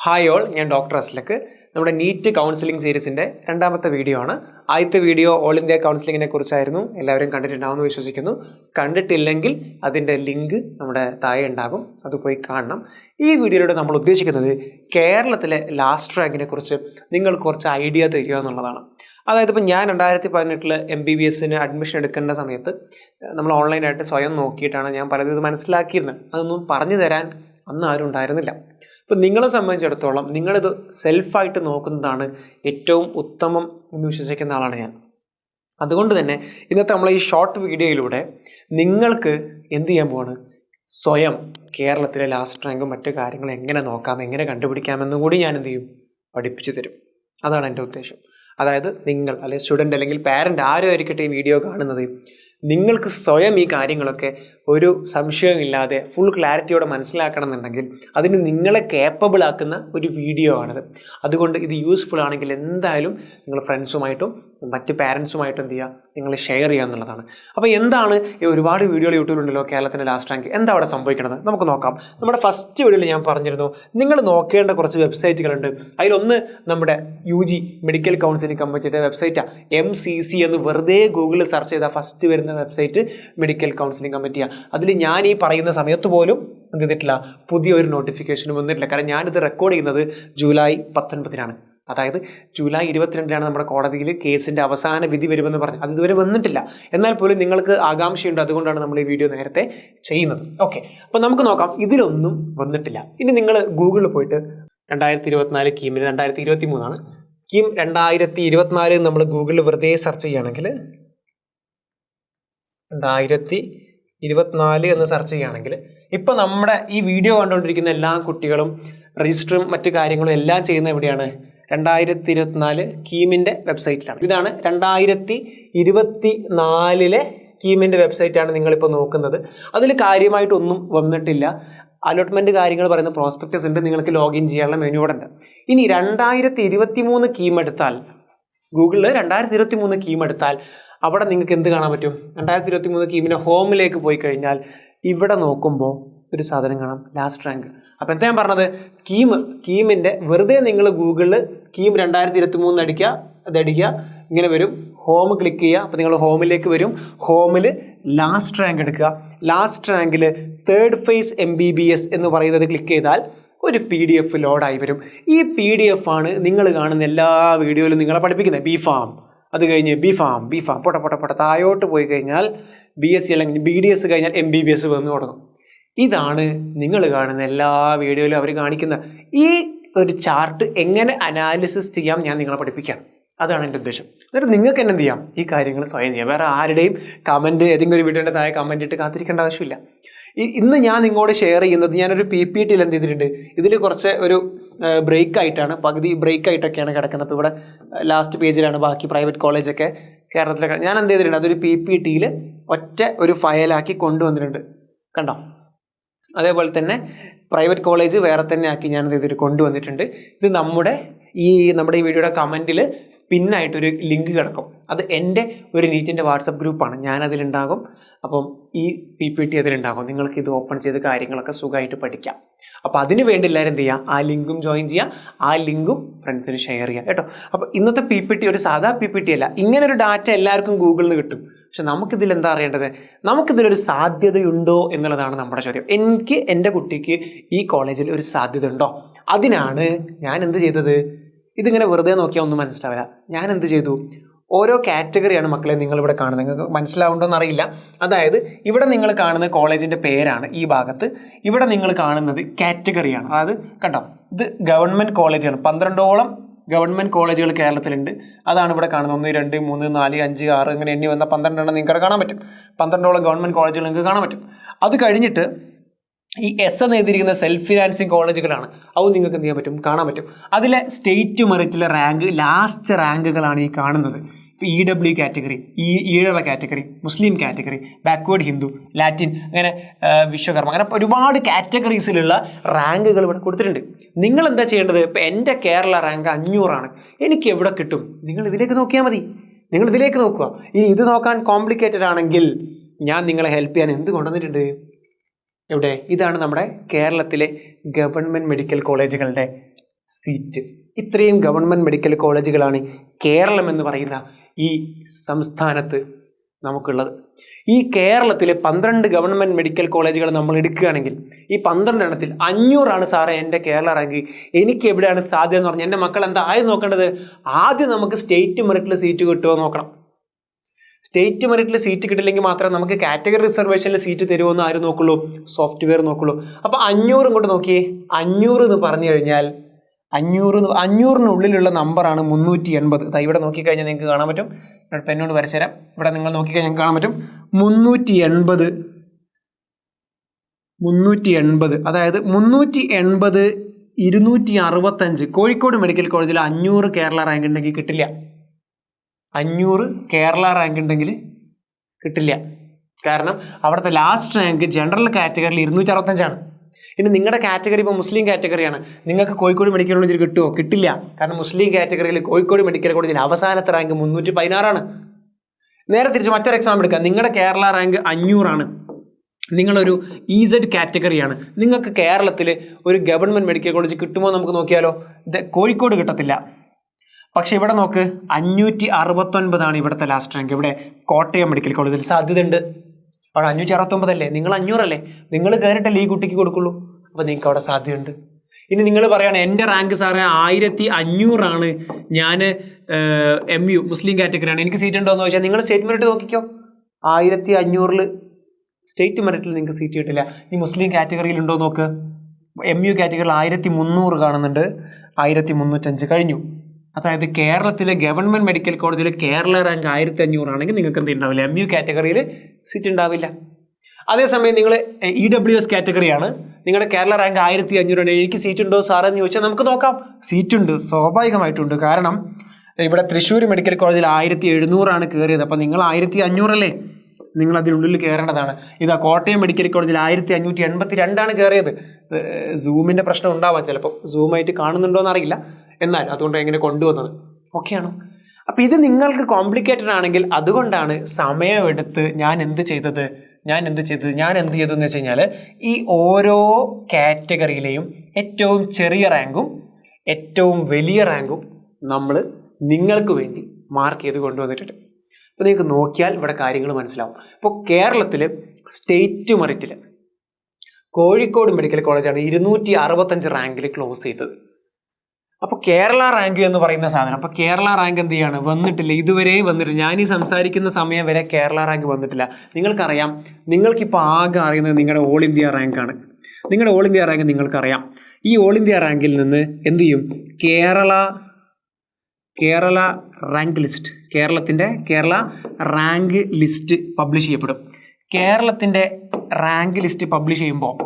Hi all, ഞാൻ doctor അസ്ലക്ക്. നമ്മുടെ NEET counselling സീരീസിൻ്റെ രണ്ടാമത്തെ വീഡിയോ ആണ്. ആദ്യത്തെ വീഡിയോ ഓൾ ഇന്ത്യ കൗൺസിലിങ്ങിനെ കുറിച്ചായിരുന്നു. എല്ലാവരും കണ്ടിട്ടുണ്ടാവുമെന്ന് വിശ്വസിക്കുന്നു. കണ്ടിട്ടില്ലെങ്കിൽ അതിൻ്റെ ലിങ്ക് നമ്മുടെ താഴെ ഉണ്ടാകും, അത് പോയി കാണണം. ഈ വീഡിയോയിലൂടെ നമ്മൾ ഉദ്ദേശിക്കുന്നത് കേരളത്തിലെ ലാസ്റ്റ് റാങ്കിനെ കുറിച്ച് നിങ്ങൾക്ക് കുറച്ച് ഐഡിയ തരിക എന്നുള്ളതാണ്. അതായത് ഇപ്പോൾ ഞാൻ 2018 MBBS അഡ്മിഷൻ എടുക്കേണ്ട സമയത്ത് നമ്മൾ ഓൺലൈനായിട്ട് സ്വയം നോക്കിയിട്ടാണ് ഞാൻ പലതും ഇത് മനസ്സിലാക്കിയിരുന്നത്. അതൊന്നും പറഞ്ഞു തരാൻ അന്ന് ആരും ഉണ്ടായിരുന്നില്ല. ഇപ്പം നിങ്ങളെ സംബന്ധിച്ചിടത്തോളം നിങ്ങളിത് സെൽഫായിട്ട് നോക്കുന്നതാണ് ഏറ്റവും ഉത്തമം എന്ന് വിശ്വസിക്കുന്ന ആളാണ് ഞാൻ. അതുകൊണ്ട് തന്നെ ഇന്നത്തെ നമ്മൾ ഈ ഷോർട്ട് വീഡിയോയിലൂടെ നിങ്ങൾക്ക് എന്ത് ചെയ്യാൻ പോവാണ്, സ്വയം കേരളത്തിലെ ലാസ്റ്റ് റാങ്കും മറ്റു കാര്യങ്ങളും എങ്ങനെ നോക്കാം, എങ്ങനെ കണ്ടുപിടിക്കാമെന്നും കൂടി ഞാൻ എന്ത് ചെയ്യും, പഠിപ്പിച്ചു തരും. അതാണ് എൻ്റെ ഉദ്ദേശം. അതായത് നിങ്ങൾ അല്ലെങ്കിൽ സ്റ്റുഡൻറ്റ് അല്ലെങ്കിൽ പാരൻ്റ് ആരും ആയിരിക്കട്ടെ ഈ വീഡിയോ കാണുന്നത്, നിങ്ങൾക്ക് സ്വയം ഈ കാര്യങ്ങളൊക്കെ ഒരു സംശയമില്ലാതെ ഫുൾ ക്ലാരിറ്റിയോടെ മനസ്സിലാക്കണം എന്നുണ്ടെങ്കിൽ അതിന് നിങ്ങളെ കേപ്പബിൾ ആക്കുന്ന ഒരു വീഡിയോ ആണിത്. അതുകൊണ്ട് ഇത് യൂസ്ഫുൾ ആണെങ്കിൽ എന്തായാലും നിങ്ങൾ ഫ്രണ്ട്സുമായിട്ടും മറ്റ് പാരൻസുമായിട്ടും എന്ത് ചെയ്യുക, നിങ്ങൾ ഷെയർ ചെയ്യുക എന്നുള്ളതാണ്. അപ്പോൾ എന്താണ് ഈ ഒരുപാട് വീഡിയോകൾ യൂട്യൂബിലുണ്ടല്ലോ കേരളത്തിൻ്റെ ലാസ്റ്റ് റാങ്ക്, എന്താ അവിടെ സംഭവിക്കണത് നമുക്ക് നോക്കാം. നമ്മുടെ ഫസ്റ്റ് വീഡിയോയിൽ ഞാൻ പറഞ്ഞിരുന്നു നിങ്ങൾ നോക്കേണ്ട കുറച്ച് വെബ്സൈറ്റുകളുണ്ട്. അതിലൊന്ന് നമ്മുടെ UG മെഡിക്കൽ കൗൺസിലിംഗ് കമ്മിറ്റിയുടെ വെബ്സൈറ്റാണ്. MCC എന്ന് വെറുതെ ഗൂഗിളിൽ സെർച്ച് ചെയ്താൽ ഫസ്റ്റ് വരുന്ന വെബ്സൈറ്റ് മെഡിക്കൽ കൗൺസിലിംഗ് കമ്മിറ്റിയാണ്. അതിൽ ഞാൻ ഈ പറയുന്ന സമയത്ത് പോലും എന്ത് ചെയ്തിട്ടില്ല, പുതിയൊരു നോട്ടിഫിക്കേഷനും വന്നിട്ടില്ല. കാരണം ഞാനിത് റെക്കോർഡ് ചെയ്യുന്നത് ജൂലൈ 19 അതായത് ജൂലൈ 22 നമ്മുടെ കോടതിയിൽ കേസിൻ്റെ അവസാന വിധി വരുമെന്ന് പറഞ്ഞു. അത് ഇതുവരെ വന്നിട്ടില്ല. എന്നാൽ പോലും നിങ്ങൾക്ക് ആകാംക്ഷയുണ്ട്, അതുകൊണ്ടാണ് നമ്മൾ ഈ വീഡിയോ നേരത്തെ ചെയ്യുന്നത്. ഓക്കെ, അപ്പോൾ നമുക്ക് നോക്കാം. ഇതിലൊന്നും വന്നിട്ടില്ല. ഇനി നിങ്ങൾ ഗൂഗിളിൽ പോയിട്ട് 2024 കീമിന് 2023 കീം 2024 നമ്മൾ ഗൂഗിളിൽ വെറുതെ സെർച്ച് ചെയ്യുകയാണെങ്കിൽ 2024 എന്ന് സെർച്ച് ചെയ്യുകയാണെങ്കിൽ ഇപ്പം നമ്മുടെ ഈ വീഡിയോ കണ്ടുകൊണ്ടിരിക്കുന്ന എല്ലാ കുട്ടികളും രജിസ്റ്ററും മറ്റു കാര്യങ്ങളും എല്ലാം ചെയ്യുന്ന എവിടെയാണ്, 2024 കീമിൻ്റെ വെബ്സൈറ്റിലാണ്. ഇതാണ് 2024 കീമിൻ്റെ വെബ്സൈറ്റാണ് നിങ്ങളിപ്പോൾ നോക്കുന്നത്. അതിൽ കാര്യമായിട്ടൊന്നും വന്നിട്ടില്ല. അലോട്ട്മെൻറ്റ് കാര്യങ്ങൾ പറയുന്ന പ്രോസ്പെക്ടസ് ഉണ്ട്, നിങ്ങൾക്ക് ലോഗിൻ ചെയ്യാനുള്ള മെനു ഇവിടെ ഉണ്ട്. ഇനി 2023 കീം എടുത്താൽ, ഗൂഗിളിൽ 2023 കീം എടുത്താൽ അവിടെ നിങ്ങൾക്ക് എന്ത് കാണാൻ പറ്റും, 2023 കീമിൻ്റെ ഹോമിലേക്ക് പോയി കഴിഞ്ഞാൽ ഇവിടെ നോക്കുമ്പോൾ ഒരു സാധനം കാണാം, ലാസ്റ്റ് റാങ്ക്. അപ്പോൾ എന്താ ഞാൻ പറഞ്ഞത്, കീമിൻ്റെ വെറുതെ നിങ്ങൾ ഗൂഗിളിൽ കീം 2023 അടിക്കുക, അതടിക്കുക, ഇങ്ങനെ വരും. ഹോം ക്ലിക്ക് ചെയ്യുക, അപ്പോൾ നിങ്ങൾ ഹോമിലേക്ക് വരും. ഹോമിൽ ലാസ്റ്റ് റാങ്ക് എടുക്കുക. ലാസ്റ്റ് റാങ്കിൽ 3rd phase MBBS എന്ന് പറയുന്നത് ക്ലിക്ക് ചെയ്താൽ ഒരു PDF ലോഡായി വരും. ഈ PDF ആണ് നിങ്ങൾ കാണുന്ന എല്ലാ വീഡിയോയിലും നിങ്ങളെ പഠിപ്പിക്കുന്നത്. BPharm, അത് കഴിഞ്ഞ് BPharm പൊട്ട താഴോട്ട് പോയി കഴിഞ്ഞാൽ BSc അല്ലെങ്കിൽ BDS കഴിഞ്ഞാൽ MBBS വന്ന് തുടങ്ങും. ഇതാണ് നിങ്ങൾ കാണുന്ന എല്ലാ വീഡിയോയിലും അവർ കാണിക്കുന്ന ഈ ഒരു ചാർട്ട് എങ്ങനെ അനാലിസിസ് ചെയ്യാം ഞാൻ നിങ്ങളെ പഠിപ്പിക്കാം. അതാണ് എൻ്റെ ഉദ്ദേശം. എന്നിട്ട് നിങ്ങൾക്ക് തന്നെ എന്ത് ചെയ്യാം, ഈ കാര്യങ്ങൾ സ്വയം ചെയ്യാം. വേറെ ആരുടെയും കമൻറ്റ്, ഏതെങ്കിലും ഒരു വീഡിയോൻ്റെ താഴെ കമൻറ്റ് ഇട്ട് കാത്തിരിക്കേണ്ട ആവശ്യമില്ല. ഇന്ന് ഞാൻ നിങ്ങളോട് ഷെയർ ചെയ്യുന്നത് ഞാനൊരു PPTയിൽ എന്ത് ചെയ്തിട്ടുണ്ട്, ഇതിൽ കുറച്ച് ഒരു ബ്രേക്ക് ആയിട്ടാണ്, പകുതി ബ്രേക്ക് ആയിട്ടൊക്കെയാണ് കിടക്കുന്നത്. അപ്പോൾ ഇവിടെ ലാസ്റ്റ് പേജിലാണ് ബാക്കി പ്രൈവറ്റ് കോളേജൊക്കെ കേരളത്തിലൊക്കെ. ഞാൻ എന്ത് ചെയ്തിട്ടുണ്ട്, അതൊരു PPTയിൽ ഒറ്റ ഒരു ഫയലാക്കി കൊണ്ടുവന്നിട്ടുണ്ട്, കണ്ടോ. അതേപോലെ തന്നെ പ്രൈവറ്റ് കോളേജ് വേറെ തന്നെ ആക്കി ഞാൻ എന്ത് ചെയ്തിട്ട് കൊണ്ടുവന്നിട്ടുണ്ട്. ഇത് നമ്മുടെ ഈ വീഡിയോയുടെ കമൻറ്റിൽ പിന്നായിട്ടൊരു ലിങ്ക് കിടക്കും. അത് എൻ്റെ ഒരു നീറ്റിൻ്റെ വാട്സപ്പ് ഗ്രൂപ്പാണ്, ഞാനതിലുണ്ടാകും. അപ്പം ഈ PPT അതിലുണ്ടാകും. നിങ്ങൾക്ക് ഇത് ഓപ്പൺ ചെയ്ത് കാര്യങ്ങളൊക്കെ സുഖമായിട്ട് പഠിക്കാം. അപ്പോൾ അതിന് വേണ്ടി എല്ലാവരും എന്ത് ചെയ്യുക, ആ ലിങ്കും ജോയിൻ ചെയ്യുക, ആ ലിങ്കും ഫ്രണ്ട്സിന് ഷെയർ ചെയ്യുക കേട്ടോ. അപ്പോൾ ഇന്നത്തെ PPT ഒരു സാധാ PPT അല്ല. ഇങ്ങനൊരു ഡാറ്റ എല്ലാവർക്കും ഗൂഗിളിൽ നിന്ന് കിട്ടും. പക്ഷെ നമുക്കിതിൽ എന്താ അറിയേണ്ടത്, നമുക്കിതിലൊരു സാധ്യതയുണ്ടോ എന്നുള്ളതാണ് നമ്മുടെ ചോദ്യം. എനിക്ക് എൻ്റെ കുട്ടിക്ക് ഈ കോളേജിൽ ഒരു സാധ്യത ഉണ്ടോ, അതിനാണ് ഞാൻ എന്ത് ചെയ്തത്. ഇതിങ്ങനെ വെറുതെ നോക്കിയാൽ ഒന്നും മനസ്സിലാവില്ല. ഞാൻ എന്ത് ചെയ്തു, ഓരോ കാറ്റഗറിയാണ് മക്കളെ നിങ്ങളിവിടെ കാണുന്നത്. നിങ്ങൾക്ക് മനസ്സിലാവുണ്ടോയെന്ന് അറിയില്ല. അതായത് ഇവിടെ നിങ്ങൾ കാണുന്ന കോളേജിൻ്റെ പേരാണ് ഈ ഭാഗത്ത്, ഇവിടെ നിങ്ങൾ കാണുന്നത് കാറ്റഗറിയാണ്. അതായത് കണ്ടോ, ഇത് ഗവൺമെൻറ് കോളേജാണ്. 12ഓളം ഗവൺമെൻറ് കോളേജുകൾ കേരളത്തിലുണ്ട്. അതാണ് ഇവിടെ കാണുന്നത്. 1 2 3 4 5 6 ഇങ്ങനെ എണ്ണി വന്ന 12 നിങ്ങൾക്ക് കാണാൻ പറ്റും. 12ഓളം ഗവൺമെൻറ് കോളേജുകൾ നിങ്ങൾക്ക് കാണാൻ പറ്റും. അത് കഴിഞ്ഞിട്ട് ഈ S എന്ന് എഴുതിയിരിക്കുന്ന സെൽഫ് ഫിനാൻസിങ് കോളേജുകളാണ്. അത് നിങ്ങൾക്ക് എന്ത് ചെയ്യാൻ പറ്റും, കാണാൻ പറ്റും. അതിലെ സ്റ്റേറ്റ് മെറിറ്റിലെ റാങ്ക്, ലാസ്റ്റ് റാങ്കുകളാണ് ഈ കാണുന്നത്. ഇപ്പോൾ EW കാറ്റഗറി, ഈഴവ കാറ്റഗറി, മുസ്ലിം കാറ്റഗറി, ബാക്ക്വേർഡ് ഹിന്ദു, ലാറ്റിൻ, അങ്ങനെ വിശ്വകർമ്മ, അങ്ങനെ ഒരുപാട് കാറ്റഗറീസിലുള്ള റാങ്കുകൾ ഇവിടെ കൊടുത്തിട്ടുണ്ട്. നിങ്ങൾ എന്താ ചെയ്യേണ്ടത്, ഇപ്പോൾ എൻ്റെ കേരള റാങ്ക് 500 എനിക്ക് എവിടെ കിട്ടും, നിങ്ങൾ ഇതിലേക്ക് നോക്കിയാൽ മതി. നിങ്ങൾ ഇതിലേക്ക് നോക്കുക. ഇനി ഇത് നോക്കാൻ കോംപ്ലിക്കേറ്റഡ് ആണെങ്കിൽ ഞാൻ നിങ്ങളെ ഹെൽപ്പ് ചെയ്യാൻ എന്ത് കൊണ്ടുവന്നിട്ടുണ്ട്, എവിടെ, ഇതാണ് നമ്മുടെ കേരളത്തിലെ ഗവൺമെൻറ് മെഡിക്കൽ കോളേജുകളുടെ സീറ്റ്. ഇത്രയും ഗവൺമെൻറ് മെഡിക്കൽ കോളേജുകളാണ് കേരളം എന്ന് പറയുന്ന ഈ സംസ്ഥാനത്ത് നമുക്കുള്ളത്. ഈ കേരളത്തിലെ 12 ഗവൺമെൻറ് മെഡിക്കൽ കോളേജുകൾ നമ്മൾ എടുക്കുകയാണെങ്കിൽ ഈ 12 എണ്ണത്തിൽ 500 സാറേ എൻ്റെ കേരള റാങ്ക്. എനിക്ക് എവിടെയാണ് സാധ്യത എന്ന് പറഞ്ഞാൽ എൻ്റെ മക്കൾ എന്താ ആദ്യം നോക്കേണ്ടത്? ആദ്യം നമുക്ക് സ്റ്റേറ്റ് മെറിറ്റിൽ സീറ്റ് കിട്ടുമോ നോക്കണം. സ്റ്റേറ്റ് മെറിറ്റിൽ സീറ്റ് കിട്ടില്ലെങ്കിൽ മാത്രമേ നമുക്ക് കാറ്റഗറി റിസർവേഷനിൽ സീറ്റ് തരുമോ എന്ന് ആരും നോക്കുള്ളൂ? സോഫ്റ്റ്വെയർ നോക്കുള്ളൂ. അപ്പോൾ 500 ഇങ്ങോട്ട് നോക്കിയേ. 500 എന്ന് പറഞ്ഞു കഴിഞ്ഞാൽ 500-നുള്ളിലുള്ള നമ്പറാണ് 380. അതാ ഇവിടെ നോക്കിക്കഴിഞ്ഞാൽ നിങ്ങൾക്ക് കാണാൻ പറ്റും. ഇവിടെ പെന്നോട് വരച്ചു തരാം. ഇവിടെ നിങ്ങൾ നോക്കിക്കഴിഞ്ഞാൽ കാണാൻ പറ്റും 380. അതായത് 380, 265. കോഴിക്കോട് മെഡിക്കൽ കോളേജിൽ 500 കേരള റാങ്ക് ഉണ്ടെങ്കിൽ കിട്ടില്ല. 500 കേരള റാങ്ക് ഉണ്ടെങ്കിൽ കിട്ടില്ല. കാരണം അവിടുത്തെ ലാസ്റ്റ് റാങ്ക് ജനറൽ കാറ്റഗറിയിൽ 265. ഇനി നിങ്ങളുടെ കാറ്റഗറി ഇപ്പോൾ മുസ്ലിം കാറ്റഗറിയാണ്, നിങ്ങൾക്ക് കോഴിക്കോട് മെഡിക്കൽ കോളേജിൽ കിട്ടുമോ? കിട്ടില്ല. കാരണം മുസ്ലിം കാറ്റഗറിയിൽ കോഴിക്കോട് മെഡിക്കൽ കോളേജിൽ അവസാനത്തെ റാങ്ക് 316. നേരെ തിരിച്ച് മറ്റൊരു എക്സാം എടുക്കാം. നിങ്ങളുടെ കേരള റാങ്ക് 500. നിങ്ങളൊരു EZ കാറ്റഗറിയാണ്. നിങ്ങൾക്ക് കേരളത്തിൽ ഒരു ഗവൺമെൻറ് മെഡിക്കൽ കോളേജ് കിട്ടുമോ നമുക്ക് നോക്കിയാലോ? കോഴിക്കോട് കിട്ടത്തില്ല. പക്ഷെ ഇവിടെ നോക്ക് 569 ഇവിടുത്തെ ലാസ്റ്റ് റാങ്ക്. ഇവിടെ കോട്ടയം മെഡിക്കൽ കോളേജിൽ സാധ്യതയുണ്ട്. അവിടെ 569 അല്ലേ? നിങ്ങൾ 500 അല്ലേ? നിങ്ങൾ കയറിയിട്ടല്ലേ ഈ കുട്ടിക്ക് കൊടുക്കുള്ളൂ. അപ്പോൾ നിങ്ങൾക്ക് അവിടെ സാധ്യതയുണ്ട്. ഇനി നിങ്ങൾ പറയുകയാണ് എൻ്റെ റാങ്ക് സാറേ 1500, ഞാൻ MU മുസ്ലിം കാറ്റഗറിയാണ്, എനിക്ക് സീറ്റ് ഉണ്ടോ എന്ന് ചോദിച്ചാൽ നിങ്ങൾ സ്റ്റേറ്റ് മെറിറ്റ് നോക്കിക്കോ. 1500 സ്റ്റേറ്റ് മെറിറ്റിൽ നിങ്ങൾക്ക് സീറ്റ് കിട്ടില്ല. ഈ മുസ്ലിം കാറ്റഗറിയിൽ ഉണ്ടോ നോക്ക്. MU കാറ്റഗറിയിൽ 1300 കാണുന്നുണ്ട്. 1305 കഴിഞ്ഞു. അതായത് കേരളത്തിലെ ഗവൺമെൻറ് മെഡിക്കൽ കോളേജിൽ കേരള റാങ്ക് 1500 ആണെങ്കിൽ നിങ്ങൾക്ക് എന്ത് ഉണ്ടാവില്ല? MU കാറ്റഗറിയിൽ സീറ്റ് ഉണ്ടാവില്ല. അതേസമയം നിങ്ങൾ EWS കാറ്റഗറിയാണ്, നിങ്ങളുടെ കേരള റാങ്ക് 1500 എനിക്ക് സീറ്റ് ഉണ്ടോ സാറേ എന്ന് ചോദിച്ചാൽ നമുക്ക് നോക്കാം. സീറ്റുണ്ട്, സ്വാഭാവികമായിട്ടുണ്ട്. കാരണം ഇവിടെ തൃശ്ശൂർ മെഡിക്കൽ കോളേജിൽ 1700 കയറിയത്. അപ്പോൾ നിങ്ങൾ 1500 അല്ലേ? നിങ്ങൾ അതിനുള്ളിൽ കയറേണ്ടതാണ്. ഇതാ കോട്ടയം മെഡിക്കൽ കോളേജിൽ 1582 കയറിയത്. സൂമിൻ്റെ പ്രശ്നം ഉണ്ടാവാം, ചിലപ്പോൾ സൂമായിട്ട് കാണുന്നുണ്ടോ എന്നറിയില്ല. എന്നാൽ അതുകൊണ്ട് എങ്ങനെ കൊണ്ടുവന്നത് ഓക്കെയാണോ? അപ്പോൾ ഇത് നിങ്ങൾക്ക് കോംപ്ലിക്കേറ്റഡ് ആണെങ്കിൽ അതുകൊണ്ടാണ് സമയമെടുത്ത് ഞാൻ എന്ത് ചെയ്തു എന്ന് വെച്ച് കഴിഞ്ഞാൽ ഈ ഓരോ കാറ്റഗറിയിലെയും ഏറ്റവും ചെറിയ റാങ്കും ഏറ്റവും വലിയ റാങ്കും നമ്മൾ നിങ്ങൾക്ക് വേണ്ടി മാർക്ക് ചെയ്ത് കൊണ്ടുവന്നിട്ടുണ്ട്. അപ്പോൾ നിങ്ങൾക്ക് നോക്കിയാൽ ഇവിടെ കാര്യങ്ങൾ മനസ്സിലാവും. ഇപ്പോൾ കേരളത്തിൽ സ്റ്റേറ്റ് മെറിറ്റിൽ കോഴിക്കോട് മെഡിക്കൽ കോളേജാണ് 265 റാങ്കിൽ ക്ലോസ് ചെയ്തത്. അപ്പോൾ കേരള റാങ്ക് എന്ന് പറയുന്ന സാധനം, അപ്പോൾ കേരള റാങ്ക് എന്ത് ചെയ്യാണ്? വന്നിട്ടില്ല, ഇതുവരെ വന്നിട്ടില്ല. ഞാൻ ഈ സംസാരിക്കുന്ന സമയം വരെ കേരള റാങ്ക് വന്നിട്ടില്ല. നിങ്ങൾക്കറിയാം, നിങ്ങൾക്കിപ്പോൾ ആകെ അറിയുന്നത് നിങ്ങളുടെ ഓൾ ഇന്ത്യ റാങ്കാണ്. നിങ്ങളുടെ ഓൾ ഇന്ത്യ റാങ്ക് നിങ്ങൾക്കറിയാം. ഈ ഓൾ ഇന്ത്യ റാങ്കിൽ നിന്ന് എന്ത് ചെയ്യും? Kerala rank list, Kerala rank list publish ചെയ്യപ്പെടും. കേരളത്തിൻ്റെ റാങ്ക് ലിസ്റ്റ് പബ്ലിഷ് ചെയ്യുമ്പോൾ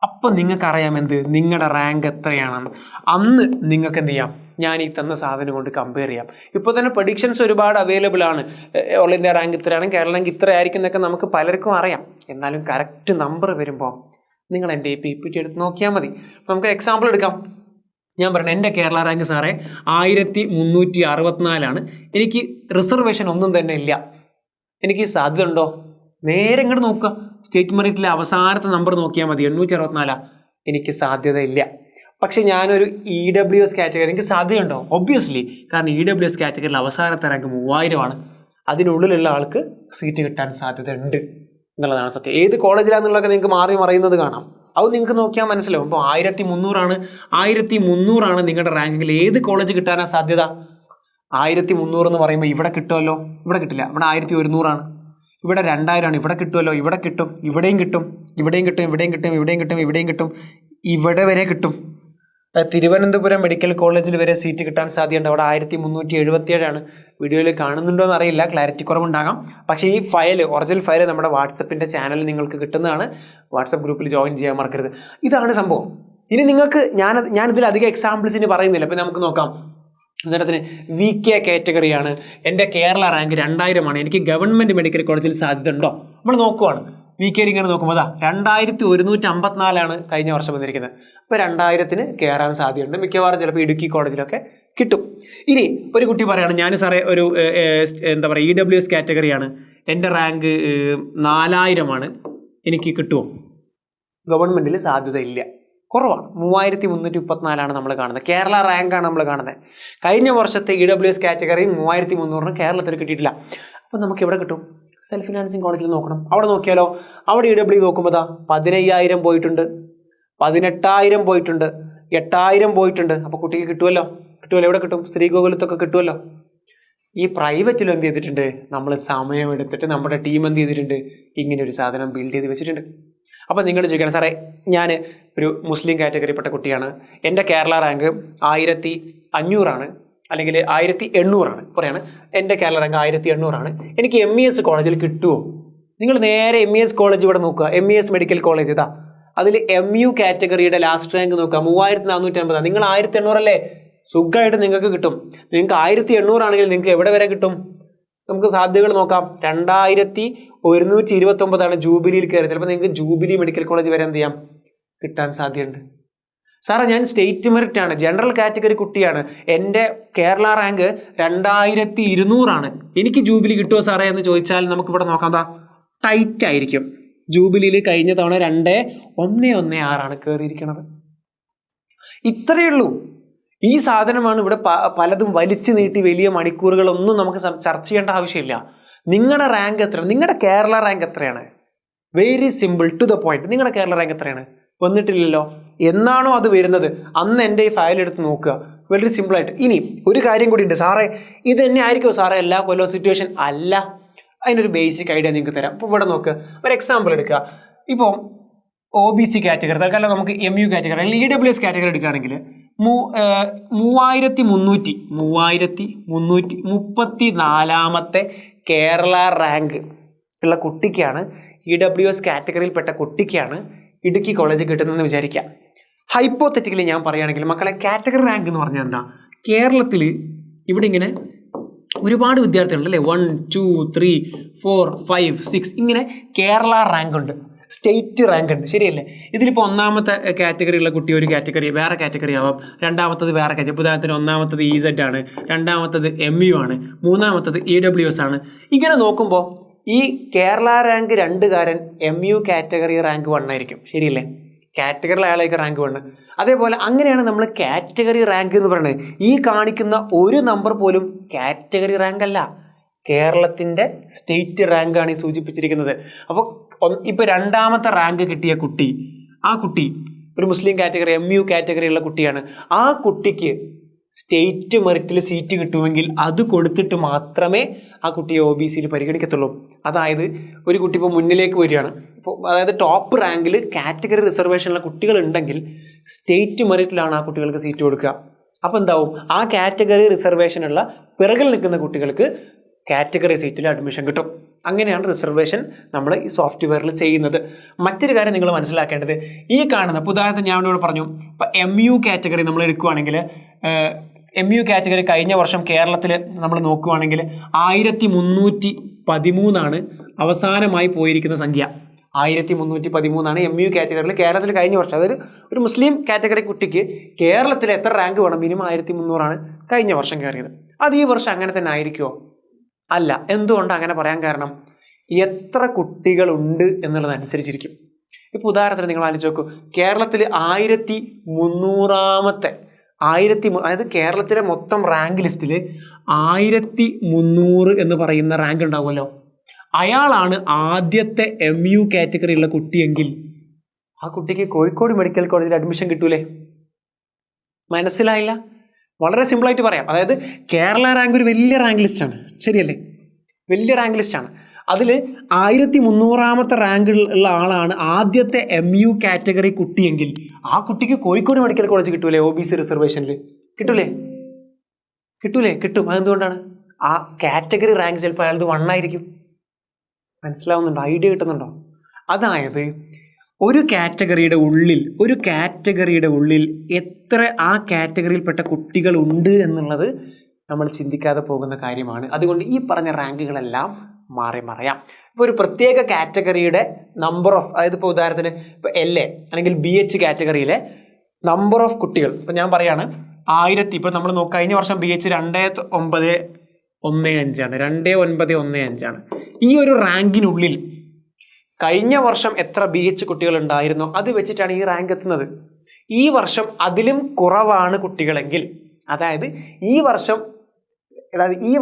അപ്പോൾ നിങ്ങൾക്കറിയാം എന്ത് നിങ്ങളുടെ റാങ്ക് എത്രയാണെന്ന്. അന്ന് നിങ്ങൾക്ക് എന്ത് ചെയ്യാം? ഞാൻ ഈ തന്ന സാധനം കൊണ്ട് കമ്പയർ ചെയ്യാം. ഇപ്പോൾ തന്നെ പ്രഡിക്ഷൻസ് ഒരുപാട് അവൈലബിൾ ആണ്. ഓൾ ഇന്ത്യ റാങ്ക് ഇത്രയാണ്, കേരള റാങ്ക് ഇത്ര ആയിരിക്കും എന്നൊക്കെ നമുക്ക് പലർക്കും അറിയാം. എന്നാലും കറക്റ്റ് നമ്പർ വരുമ്പോൾ നിങ്ങൾ എൻ്റെ ഈ PPT എടുത്ത് നോക്കിയാൽ മതി. നമുക്ക് എക്സാമ്പിൾ എടുക്കാം. ഞാൻ പറഞ്ഞു എൻ്റെ കേരള റാങ്ക് സാറേ 1364. എനിക്ക് റിസർവേഷൻ ഒന്നും തന്നെ ഇല്ല. എനിക്ക് സാധ്യത ഉണ്ടോ? നേരെ ഇങ്ങോട്ട് നോക്കുക. സ്റ്റേറ്റ് മെറിറ്റിലെ അവസാനത്തെ നമ്പർ നോക്കിയാൽ മതി. 864. എനിക്ക് സാധ്യതയില്ല. പക്ഷെ ഞാനൊരു EWS കാറ്റഗറി, എനിക്ക് സാധ്യതയുണ്ടോ? ഒബ്വിയസ്ലി. കാരണം EWS കാറ്റഗറിയിൽ അവസാനത്തെ റാങ്ക് 3000. അതിനുള്ളിലുള്ള ആൾക്ക് സീറ്റ് കിട്ടാൻ സാധ്യതയുണ്ട് എന്നുള്ളതാണ് സത്യം. ഏത് കോളേജിലാണെന്നുള്ളതൊക്കെ നിങ്ങൾക്ക് മാറി മറിയുന്നത് കാണാം. അത് നിങ്ങൾക്ക് നോക്കിയാൽ മനസ്സിലാവും. ഇപ്പോൾ 1300 നിങ്ങളുടെ റാങ്കിൽ. ഏത് കോളേജ് കിട്ടാനാണ് സാധ്യത? 1300 എന്ന് പറയുമ്പോൾ ഇവിടെ കിട്ടുമല്ലോ, ഇവിടെ കിട്ടില്ല. ഇവിടെ 1100. ഇവിടെ 2000. ഇവിടെ കിട്ടുമല്ലോ, ഇവിടെ കിട്ടും, ഇവിടെയും കിട്ടും, ഇവിടെയും കിട്ടും, ഇവിടെയും കിട്ടും, ഇവിടെയും കിട്ടും, ഇവിടെയും കിട്ടും, ഇവിടെ വരെ കിട്ടും. തിരുവനന്തപുരം മെഡിക്കൽ കോളേജിൽ വരെ സീറ്റ് കിട്ടാൻ സാധ്യതയുണ്ട്. അവിടെ 1377. വീഡിയോയിൽ കാണുന്നുണ്ടോ എന്ന് അറിയില്ല, ക്ലാരിറ്റി കുറവുണ്ടാകാം. പക്ഷേ ഈ ഒറിജിനൽ ഫയൽ നമ്മുടെ വാട്സപ്പിൻ്റെ ചാനലിൽ നിങ്ങൾക്ക് കിട്ടുന്നതാണ്. വാട്സപ്പ് ഗ്രൂപ്പിൽ ജോയിൻ ചെയ്യാൻ മറക്കരുത്. ഇതാണ് സംഭവം. ഇനി നിങ്ങൾക്ക് ഞാനിതിൽ അധികം എക്സാമ്പിൾസിന് പറയുന്നില്ല. അപ്പോൾ നമുക്ക് നോക്കാം. ഉദാഹരണത്തിന് VK കാറ്റഗറിയാണ്, എൻ്റെ കേരള റാങ്ക് 2000. എനിക്ക് ഗവൺമെൻറ് മെഡിക്കൽ കോളേജിൽ സാധ്യത ഉണ്ടോ? നമ്മൾ നോക്കുവാണ്. VK ഇങ്ങനെ നോക്കുമ്പോൾ 2154 കഴിഞ്ഞ വർഷം വന്നിരിക്കുന്നത്. അപ്പോൾ 2000 കയറാൻ സാധ്യതയുണ്ട്. മിക്കവാറും ചിലപ്പോൾ ഇടുക്കി കോളേജിലൊക്കെ കിട്ടും. ഇനി ഒരു കുട്ടി പറയുകയാണ്, ഞാൻ സാറേ ഒരു EWS കാറ്റഗറിയാണ്, എൻ്റെ റാങ്ക് 4000. എനിക്ക് കിട്ടുമോ? ഗവൺമെൻറ്റിൽ സാധ്യത ഇല്ല. കുറവാണ്. 3334 നമ്മൾ കാണുന്നത്. കേരള റാങ്കാണ് നമ്മൾ കാണുന്നത്. കഴിഞ്ഞ വർഷത്തെ EWS കാറ്റഗറി 3300 കേരളത്തിൽ കിട്ടിയിട്ടില്ല. അപ്പോൾ നമുക്ക് എവിടെ കിട്ടും? സെൽഫ് ഫിനാൻസിങ് കോളേജിൽ നോക്കണം. അവിടെ നോക്കിയാലോ, അവിടെ EW നോക്കുമ്പോൾ 15,000 പോയിട്ടുണ്ട്, 18,000 പോയിട്ടുണ്ട്, 8,000 പോയിട്ടുണ്ട്. അപ്പോൾ കുട്ടിക്ക് കിട്ടുമല്ലോ. എവിടെ കിട്ടും? ശ്രീഗോകുലത്തൊക്കെ കിട്ടുമല്ലോ. ഈ പ്രൈവറ്റിൽ എന്ത് ചെയ്തിട്ടുണ്ട്? നമ്മൾ സമയമെടുത്തിട്ട് നമ്മുടെ ടീം എന്ത് ചെയ്തിട്ടുണ്ട്? ഇങ്ങനെ ഒരു സാധനം ബിൽഡ് ചെയ്ത് വെച്ചിട്ടുണ്ട്. അപ്പോൾ നിങ്ങൾ ചോദിക്കണം, സാറേ ഞാൻ ഒരു മുസ്ലിം കാറ്റഗറിപ്പെട്ട കുട്ടിയാണ്, എൻ്റെ കേരള റാങ്ക് 1500 അല്ലെങ്കിൽ 1800 പറയാണ്, എൻ്റെ കേരള റാങ്ക് 1800 എനിക്ക് MES കോളേജിൽ കിട്ടുമോ? നിങ്ങൾ നേരെ MES കോളേജ് ഇവിടെ നോക്കുക. MES മെഡിക്കൽ കോളേജ് ഇതാ, അതിൽ MU കാറ്റഗറിയുടെ ലാസ്റ്റ് റാങ്ക് നോക്കുക, 3450. നിങ്ങൾ 1800 അല്ലേ? സുഖമായിട്ട് നിങ്ങൾക്ക് കിട്ടും. നിങ്ങൾക്ക് 1800 ആണെങ്കിൽ നിങ്ങൾക്ക് എവിടെ വരെ കിട്ടും? നമുക്ക് സാധ്യതകൾ നോക്കാം. 2129 ജൂബിലിയിൽ കയറി. ചിലപ്പോൾ നിങ്ങൾക്ക് ജൂബിലി മെഡിക്കൽ കോളേജ് വരെ എന്ത് ചെയ്യാം? കിട്ടാൻ സാധ്യതയുണ്ട്. സാറേ ഞാൻ സ്റ്റേറ്റ് മെറിറ്റ് ആണ്, ജനറൽ കാറ്റഗറി കുട്ടിയാണ്, എൻ്റെ കേരള റാങ്ക് 2200 എനിക്ക് ജൂബിലി കിട്ടുമോ സാറേ എന്ന് ചോദിച്ചാൽ നമുക്കിവിടെ നോക്കാം. ടൈറ്റ് ആയിരിക്കും. ജൂബിലിയിൽ കഴിഞ്ഞ തവണ 2116 കയറിയിരിക്കുന്നത്. ഇത്രയേ ഉള്ളൂ. ഈ സാധനമാണ് ഇവിടെ പലതും വലിച്ചു നീട്ടി വലിയ മണിക്കൂറുകളൊന്നും നമുക്ക് ചർച്ച ചെയ്യേണ്ട ആവശ്യമില്ല. നിങ്ങളുടെ റാങ്ക് എത്ര? നിങ്ങളുടെ കേരള റാങ്ക് എത്രയാണ്? Very simple, to the point. നിങ്ങളുടെ കേരള റാങ്ക് എത്രയാണ്? വന്നിട്ടില്ലല്ലോ. എന്നാണോ അത് വരുന്നത് അന്ന് എൻ്റെ ഈ ഫയൽ എടുത്ത് നോക്കുക. വളരെ സിമ്പിളായിട്ട്. ഇനി ഒരു കാര്യം കൂടി ഉണ്ട്. സാറേ ഇത് തന്നെ ആയിരിക്കുമോ സാറേ എല്ലാ കൊല്ലവും സിറ്റുവേഷൻ? അല്ല, അതിനൊരു ബേസിക് ഐഡിയ നിങ്ങൾക്ക് തരാം. ഇപ്പോൾ ഇവിടെ നോക്കുക, ഒരു എക്സാമ്പിൾ എടുക്കുക. ഇപ്പോൾ OBC കാറ്റഗറി, തൽക്കാലം നമുക്ക് MU കാറ്റഗറി അല്ലെങ്കിൽ EWS കാറ്റഗറി എടുക്കുകയാണെങ്കിൽ 3334 കേരള റാങ്ക് ഉള്ള കുട്ടിക്കാണ്, EWS കാറ്റഗറിയിൽപ്പെട്ട കുട്ടിക്കാണ് ഇടുക്കി കോളേജ് കിട്ടുന്നതെന്ന് വിചാരിക്കാം. ഹൈപ്പോത്തറ്റിക്കലി ഞാൻ പറയുകയാണെങ്കിൽ മക്കളെ, കാറ്റഗറി റാങ്ക് എന്ന് പറഞ്ഞാൽ എന്താ? കേരളത്തിൽ ഇവിടെ ഇങ്ങനെ ഒരുപാട് വിദ്യാർത്ഥികളുണ്ട് അല്ലേ? 1 2 3 4 5 6 ഇങ്ങനെ കേരള റാങ്ക് ഉണ്ട്, സ്റ്റേറ്റ് റാങ്ക് ഉണ്ട്, ശരിയല്ലേ? ഇതിലിപ്പോൾ ഒന്നാമത്തെ കാറ്റഗറി ഉള്ള കുട്ടി ഒരു കാറ്റഗറി വേറെ കാറ്റഗറി ആവാം, രണ്ടാമത്തത് വേറെ കാറ്റഗറി. ഉദാഹരണത്തിന് ഒന്നാമത്തത് EZ ആണ്, രണ്ടാമത്തത് MU ആണ്, മൂന്നാമത്തത് EWS ആണ്. ഇങ്ങനെ നോക്കുമ്പോൾ ഈ കേരള റാങ്ക് 2കാരൻ MU കാറ്റഗറി റാങ്ക് 1 ആയിരിക്കും, ശരിയല്ലേ? കാറ്റഗറിയിൽ അയാളേക്ക് റാങ്ക് 1. അതേപോലെ അങ്ങനെയാണ് നമ്മൾ കാറ്റഗറി റാങ്ക് എന്ന് പറയുന്നത്. ഈ കാണിക്കുന്ന ഒരു നമ്പർ പോലും കാറ്റഗറി റാങ്ക് അല്ല, കേരളത്തിൻ്റെ സ്റ്റേറ്റ് റാങ്കാണ് ഈ സൂചിപ്പിച്ചിരിക്കുന്നത്. അപ്പോൾ ഇപ്പോൾ രണ്ടാമത്തെ റാങ്ക് കിട്ടിയ കുട്ടി, ആ കുട്ടി ഒരു മുസ്ലിം കാറ്റഗറി MU കാറ്റഗറി ഉള്ള കുട്ടിയാണ്. ആ കുട്ടിക്ക് സ്റ്റേറ്റ് മെറിറ്റിൽ സീറ്റ് കിട്ടുമെങ്കിൽ അത് കൊടുത്തിട്ട് മാത്രമേ ആ കുട്ടിയെ OBCയിൽ പരിഗണിക്കത്തുള്ളൂ. അതായത് ഒരു കുട്ടി ഇപ്പോൾ മുന്നിലേക്ക് വരികയാണ്, ഇപ്പോൾ അതായത് ടോപ്പ് റാങ്കിൽ കാറ്റഗറി റിസർവേഷനുള്ള കുട്ടികൾ ഉണ്ടെങ്കിൽ സ്റ്റേറ്റ് മെറിറ്റിലാണ് ആ കുട്ടികൾക്ക് സീറ്റ് കൊടുക്കുക. അപ്പോൾ എന്താവും? ആ കാറ്റഗറി റിസർവേഷനുള്ള പിറകിൽ നിൽക്കുന്ന കുട്ടികൾക്ക് കാറ്റഗറി സീറ്റിൽ അഡ്മിഷൻ കിട്ടും. അങ്ങനെയാണ് റിസർവേഷൻ നമ്മൾ ഈ സോഫ്റ്റ്വെയറിൽ ചെയ്യുന്നത്. മറ്റൊരു കാര്യം നിങ്ങൾ മനസ്സിലാക്കേണ്ടത്, ഈ കാണുന്ന ഉദാഹരണത്തിന് ഞാൻ ഇവിടെ പറഞ്ഞു, ഇപ്പോൾ MU കാറ്റഗറി നമ്മൾ എടുക്കുകയാണെങ്കിൽ, MU കാറ്റഗറി കഴിഞ്ഞ വർഷം കേരളത്തിൽ നമ്മൾ നോക്കുകയാണെങ്കിൽ 1313 അവസാനമായി പോയിരിക്കുന്ന സംഖ്യ. 1313 MU കാറ്റഗറിയിൽ കേരളത്തിൽ കഴിഞ്ഞ വർഷം. അതായത് ഒരു മുസ്ലിം കാറ്റഗറി കുട്ടിക്ക് കേരളത്തിൽ എത്ര റാങ്ക് വേണം? മിനിമം 1300 കഴിഞ്ഞ വർഷം കയറിയത്. അത് ഈ വർഷം അങ്ങനെ തന്നെ ആയിരിക്കുമോ? അല്ല. എന്തുകൊണ്ട് അങ്ങനെ പറയാൻ കാരണം, എത്ര കുട്ടികളുണ്ട് എന്നുള്ളതനുസരിച്ചിരിക്കും. ഇപ്പോൾ ഉദാഹരണത്തിന് നിങ്ങൾ ആലോചിച്ച് നോക്കൂ, കേരളത്തിൽ 1300 അതായത് കേരളത്തിലെ മൊത്തം റാങ്ക് ലിസ്റ്റിൽ 1300 എന്ന് പറയുന്ന റാങ്ക് ഉണ്ടാവുമല്ലോ, അയാളാണ് ആദ്യത്തെ MU കാറ്റഗറി ഉള്ള കുട്ടിയെങ്കിൽ ആ കുട്ടിക്ക് കോഴിക്കോട് മെഡിക്കൽ കോളേജിൽ അഡ്മിഷൻ കിട്ടൂലേ? മനസ്സിലായില്ല? വളരെ സിമ്പിളായിട്ട് പറയാം. അതായത് കേരള റാങ്ക് ഒരു വലിയ റാങ്ക് ലിസ്റ്റാണ്, ശരിയല്ലേ? വലിയ റാങ്ക് ലിസ്റ്റാണ്. അതിൽ 1300 റാങ്ക് ഉള്ള ആളാണ് ആദ്യത്തെ MU കാറ്റഗറി കുട്ടിയെങ്കിൽ ആ കുട്ടിക്ക് കോഴിക്കോട് മെഡിക്കൽ കോളേജ് കിട്ടൂലേ? OBC റിസർവേഷനിൽ കിട്ടൂലേ? കിട്ടും. അതെന്തുകൊണ്ടാണ്? ആ കാറ്റഗറി റാങ്ക് ചിലപ്പോൾ അയാളത് 1 ആയിരിക്കും. മനസ്സിലാവുന്നുണ്ടോ? ഐഡിയ കിട്ടുന്നുണ്ടോ? അതായത് ഒരു കാറ്റഗറിയുടെ ഉള്ളിൽ എത്ര ആ കാറ്റഗറിയിൽപ്പെട്ട കുട്ടികളുണ്ട് എന്നുള്ളത് നമ്മൾ ചിന്തിക്കാതെ പോകുന്ന കാര്യമാണ്. അതുകൊണ്ട് ഈ പറഞ്ഞ റാങ്കുകളെല്ലാം മാറി മറിയാം. ഇപ്പോൾ ഒരു പ്രത്യേക കാറ്റഗറിയുടെ നമ്പർ ഓഫ്, അതായത് ഇപ്പോൾ ഉദാഹരണത്തിന് ഇപ്പോൾ LA അല്ലെങ്കിൽ BH കാറ്റഗറിയിലെ നമ്പർ ഓഫ് കുട്ടികൾ, ഇപ്പോൾ ഞാൻ പറയാണ് 1000, ഇപ്പോൾ നമ്മൾ നോക്കുക കഴിഞ്ഞ വർഷം BH 2915 ഈ ഒരു റാങ്കിനുള്ളിൽ കഴിഞ്ഞ വർഷം എത്ര BH കുട്ടികൾ ഉണ്ടായിരുന്നോ അത് വെച്ചിട്ടാണ് ഈ റാങ്ക് എത്തുന്നത്. ഈ വർഷം അതിലും കുറവാണ് കുട്ടികളെങ്കിൽ, അതായത് ഈ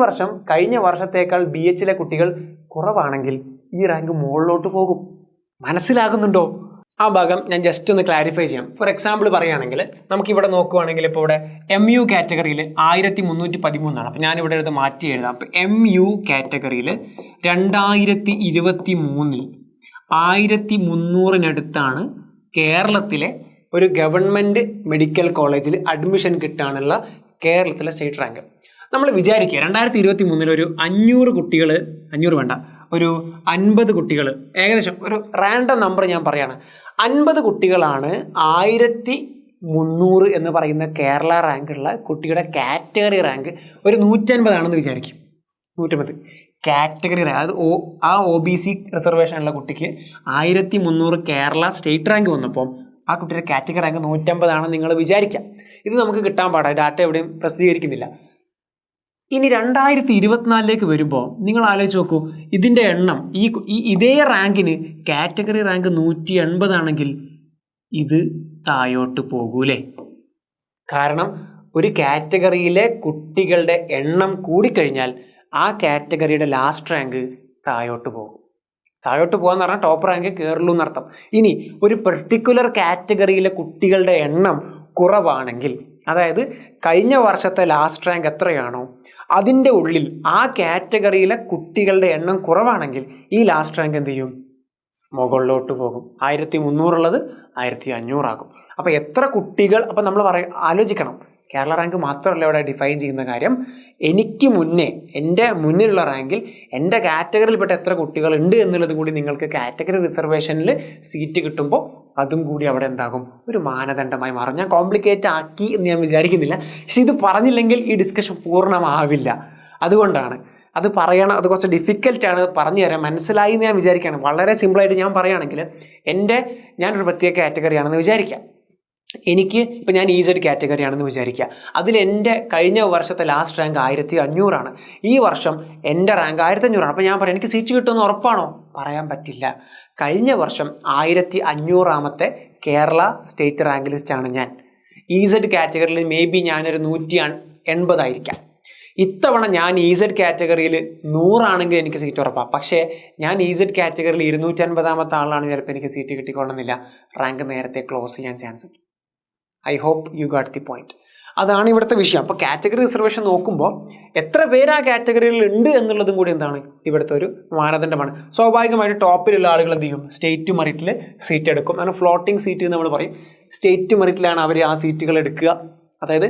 വർഷം കഴിഞ്ഞ വർഷത്തേക്കാൾ BH കുട്ടികൾ കുറവാണെങ്കിൽ ഈ റാങ്ക് മുകളിലോട്ട് പോകും. മനസ്സിലാകുന്നുണ്ടോ? ആ ഭാഗം ഞാൻ ജസ്റ്റ് ഒന്ന് ക്ലാരിഫൈ ചെയ്യാം. ഫോർ എക്സാമ്പിൾ പറയുകയാണെങ്കിൽ നമുക്കിവിടെ നോക്കുവാണെങ്കിൽ ഇപ്പോൾ ഇവിടെ MU കാറ്റഗറിയിൽ 1313 അപ്പോൾ ഞാനിവിടെ ഇത് മാറ്റി എഴുതാം. അപ്പോൾ MU കാറ്റഗറിയിൽ 2023 1300-നടുത്താണ് കേരളത്തിലെ ഒരു ഗവൺമെൻറ് മെഡിക്കൽ കോളേജിൽ അഡ്മിഷൻ കിട്ടാനുള്ള കേരളത്തിലെ സ്റ്റേറ്റ് റാങ്ക്. നമ്മൾ വിചാരിക്കുക 2023 ഒരു 500 കുട്ടികൾ, 500 വേണ്ട, ഒരു 50 കുട്ടികൾ, ഏകദേശം ഒരു റാൻഡം നമ്പർ ഞാൻ പറയാണ്, 50 കുട്ടികളാണ് 1300 എന്ന് പറയുന്ന കേരള റാങ്കുള്ള കുട്ടിയുടെ കാറ്റഗറി റാങ്ക് ഒരു 150 ആണെന്ന് വിചാരിക്കും. 150 കാറ്റഗറി റാങ്ക്, അത് ആ OBC റിസർവേഷനുള്ള കുട്ടിക്ക് 1300 കേരള സ്റ്റേറ്റ് റാങ്ക് വന്നപ്പോൾ ആ കുട്ടിയുടെ കാറ്റഗറി റാങ്ക് 150 ആണെന്ന് നിങ്ങൾ വിചാരിക്കാം. ഇത് നമുക്ക് കിട്ടാൻ പാടാ, ഡാറ്റ എവിടെയും പ്രസിദ്ധീകരിക്കുന്നില്ല. ഇനി 2024 വരുമ്പോൾ നിങ്ങൾ ആലോചിച്ച് നോക്കൂ, ഇതിൻ്റെ എണ്ണം ഇതേ റാങ്കിന് കാറ്റഗറി റാങ്ക് 180 ആണെങ്കിൽ ഇത് താഴോട്ട് പോകൂലേ? കാരണം ഒരു കാറ്റഗറിയിലെ കുട്ടികളുടെ എണ്ണം കൂടിക്കഴിഞ്ഞാൽ ആ കാറ്റഗറിയുടെ ലാസ്റ്റ് റാങ്ക് താഴോട്ട് പോകും. താഴോട്ട് പോകാന്ന് പറഞ്ഞാൽ ടോപ്പ് റാങ്ക് കയറുള്ളൂ എന്നർത്ഥം. ഇനി ഒരു പെർട്ടിക്കുലർ കാറ്റഗറിയിലെ കുട്ടികളുടെ എണ്ണം കുറവാണെങ്കിൽ, അതായത് കഴിഞ്ഞ വർഷത്തെ ലാസ്റ്റ് റാങ്ക് എത്രയാണോ അതിൻ്റെ ഉള്ളിൽ ആ കാറ്റഗറിയിലെ കുട്ടികളുടെ എണ്ണം കുറവാണെങ്കിൽ ഈ ലാസ്റ്റ് റാങ്ക് എന്ത് ചെയ്യും? മുകളിലോട്ട് പോകും. 1300 ഉള്ളത് 1500 ആകും. അപ്പോൾ എത്ര കുട്ടികൾ, അപ്പം നമ്മൾ ആലോചിക്കണം, കേരള റാങ്ക് മാത്രമല്ല ഇവിടെ ഡിഫൈൻ ചെയ്യുന്ന കാര്യം. എനിക്ക് മുന്നേ എൻ്റെ മുന്നിലുള്ള റാങ്കിൽ എൻ്റെ കാറ്റഗറിയിൽപ്പെട്ട എത്ര കുട്ടികൾ ഉണ്ട് എന്നുള്ളത് കൂടി നിങ്ങൾക്ക് കാറ്റഗറി റിസർവേഷനിൽ സീറ്റ് കിട്ടുമ്പോൾ അതും കൂടി അവിടെ എന്താകും? ഒരു മാനദണ്ഡമായി മാറും. ഞാൻ കോംപ്ലിക്കേറ്റ് ആക്കി എന്ന് ഞാൻ വിചാരിക്കുന്നില്ല, പക്ഷെ ഇത് പറഞ്ഞില്ലെങ്കിൽ ഈ ഡിസ്കഷൻ പൂർണ്ണമാവില്ല. അതുകൊണ്ടാണ് അത് പറയണം. അത് കുറച്ച് ഡിഫിക്കൽട്ടാണ് പറഞ്ഞു തരാൻ. മനസ്സിലായി എന്ന് ഞാൻ വിചാരിക്കുകയാണ്. വളരെ സിമ്പിളായിട്ട് ഞാൻ പറയുകയാണെങ്കിൽ, ഞാനൊരു പ്രത്യേക കാറ്റഗറി ആണെന്ന് വിചാരിക്കാം. ഇപ്പം ഞാൻ EZ കാറ്റഗറി ആണെന്ന് വിചാരിക്കുക. അതിൽ എൻ്റെ കഴിഞ്ഞ വർഷത്തെ ലാസ്റ്റ് റാങ്ക് 1500 ആണ്. ഈ വർഷം എൻ്റെ റാങ്ക് 1500 ആണ്. അപ്പോൾ ഞാൻ പറയാം എനിക്ക് സീറ്റ് കിട്ടുമെന്ന് ഉറപ്പാണോ? പറയാൻ പറ്റില്ല. കഴിഞ്ഞ വർഷം 1500-ാമത്തെ കേരള സ്റ്റേറ്റ് റാങ്ക് ലിസ്റ്റാണ് ഞാൻ. EZ കാറ്റഗറിയിൽ മേ ബി ഞാനൊരു 180 ആയിരിക്കാം. ഇത്തവണ ഞാൻ EZ കാറ്റഗറിയിൽ 100 ആണെങ്കിൽ എനിക്ക് സീറ്റ് ഉറപ്പാണ്. പക്ഷേ ഞാൻ EZ കാറ്റഗറിയിൽ 250-ാമത്തെ ആളാണ്, ചിലപ്പോൾ എനിക്ക് സീറ്റ് കിട്ടിക്കൊള്ളുന്നില്ല. റാങ്ക് നേരത്തെ ക്ലോസ് ചെയ്യാൻ ചാൻസ് ഉണ്ട്. I hope you got the point. അതാണ് ഇവിടുത്തെ വിഷയം. അപ്പോൾ കാറ്റഗറി റിസർവേഷൻ നോക്കുമ്പോൾ എത്ര പേര് ആ കാറ്റഗറിയിൽ ഉണ്ട് എന്നുള്ളതും കൂടി എന്താണ് ഇവിടുത്തെ ഒരു മാനദണ്ഡമാണ്. സ്വാഭാവികമായിട്ട് ടോപ്പിലുള്ള ആളുകൾ എന്ത് ചെയ്യും? സ്റ്റേറ്റ് മെറിറ്റിൽ സീറ്റ് എടുക്കും. അങ്ങനെ ഫ്ലോട്ടിംഗ് സീറ്റ് എന്ന് നമ്മൾ പറയും. സ്റ്റേറ്റ് മെറിറ്റിലാണ് അവർ ആ സീറ്റുകൾ എടുക്കുക. അതായത്